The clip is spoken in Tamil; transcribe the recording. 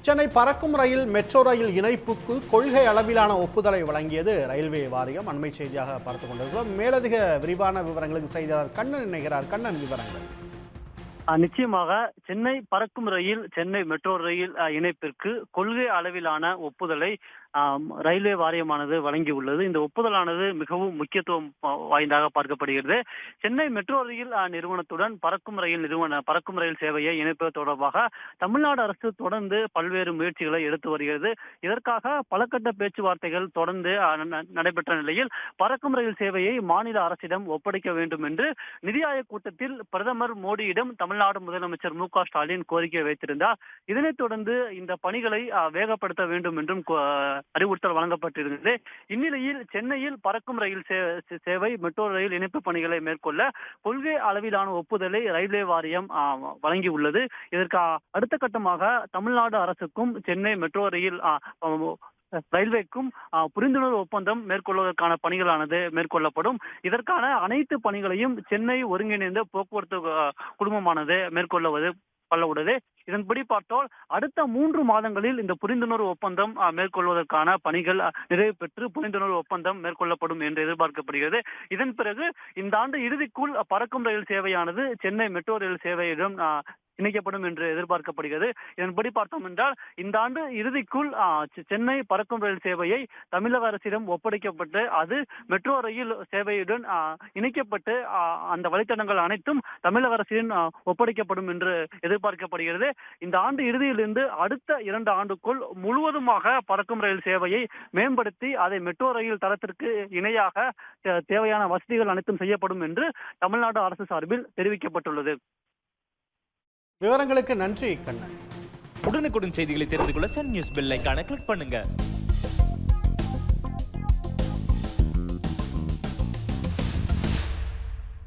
சென்னை பறக்கும் ரயில் மெட்ரோ ரயில் இணைப்புக்கு கொள்கை அளவிலான ஒப்புதலை வழங்கியது ரயில்வே வாரியம். அண்மை செய்தியாக பார்த்துக் கொண்டிருக்கிறோம். மேலதிக விரிவான விவரங்களுக்கு செய்தியாளர் கண்ணன் இணைகிறார். கண்ணன், விவரங்கள். நிச்சயமாக சென்னை பறக்கும் ரயில் சென்னை மெட்ரோ ரயில் இணைப்பிற்கு கொள்கை அளவிலான ஒப்புதலை ரயில்வே வாரியமானது வழங்கியுள்ளது. இந்த ஒப்புதலானது மிகவும் முக்கியத்துவம் வாய்ந்ததாக பார்க்கப்படுகிறது. சென்னை மெட்ரோ ரயில் நிறுவனத்துடன் பறக்கும் ரயில் சேவையை இணைப்பது தொடர்பாக தமிழ்நாடு அரசு தொடர்ந்து பல்வேறு முயற்சிகளை எடுத்து வருகிறது. இதற்காக பலகட்ட பேச்சுவார்த்தைகள் தொடர்ந்து நடைபெற்ற நிலையில் பறக்கும் ரயில் சேவையை மாநில அரசிடம் ஒப்படைக்க வேண்டும் என்று நிதி ஆயோக் கூட்டத்தில் பிரதமர் மோடியிடம் தமிழ்நாடு முதலமைச்சர் மு.க.ஸ்டாலின் கோரிக்கை வைத்திருந்தார். இதனைத் தொடர்ந்து இந்த பணிகளை வேகப்படுத்த வேண்டும் என்றும் அறிவுறுத்தல் வழங்கப்பட்டிருந்தது. இந்நிலையில் சென்னையில் பறக்கும் ரயில் சேவை மெட்ரோ ரயில் இணைப்பு பணிகளை மேற்கொள்ள கொள்கை அளவிலான ஒப்புதலை ரயில்வே வாரியம் வழங்கியுள்ளது. இதற்கு அடுத்த கட்டமாக தமிழ்நாடு அரசுக்கும் சென்னை மெட்ரோ ரயில் ரயில்வேக்கும் புரிந்துணர்வு ஒப்பந்தம் மேற்கொள்வதற்கான பணிகளானது மேற்கொள்ளப்படும். இதற்கான அனைத்து பணிகளையும் சென்னை ஒருங்கிணைந்த போக்குவரத்து குழுமமானது கொள்ளவுள்ளது. இதன்படி பார்த்தால் அடுத்த 3 மாதங்களில் இந்த புரிந்துணர்வு ஒப்பந்தம் மேற்கொள்வதற்கான பணிகள் நிறைவு பெற்று புரிந்துணர்வு ஒப்பந்தம் மேற்கொள்ளப்படும் என்று எதிர்பார்க்கப்படுகிறது. இதன் பிறகு இந்த ஆண்டு இறுதிக்குள் பறக்கும் ரயில் சேவையானது சென்னை மெட்ரோ ரயில் சேவையிடம் இணைக்கப்படும் என்று எதிர்பார்க்கப்படுகிறது. இதன்படி பார்த்தோம் என்றால் இந்த ஆண்டு இறுதிக்குள் சென்னை பறக்கும் ரயில் சேவையை தமிழக அரசிடம் ஒப்படைக்கப்பட்டு அது மெட்ரோ ரயில் சேவையுடன் இணைக்கப்பட்டு அந்த வழித்தடங்கள் அனைத்தும் தமிழக அரசிடம் ஒப்படைக்கப்படும் என்று எதிர்பார்க்கப்படுகிறது. இந்த ஆண்டு இறுதியிலிருந்து அடுத்த 2 ஆண்டுக்குள் முழுவதுமாக பறக்கும் ரயில் சேவையை மேம்படுத்தி அதை மெட்ரோ ரயில் தரத்திற்கு இணையாக தேவையான வசதிகள் அனைத்தும் செய்யப்படும் என்று தமிழ்நாடு அரசு சார்பில் தெரிவிக்கப்பட்டுள்ளது. விவரங்களுக்கு நன்றி கண்ணன். உடனுக்குடன் செய்திகளை தெரிந்து கொள்ள சன் நியூஸ் பெல் ஐகானை கிளிக் பண்ணுங்க.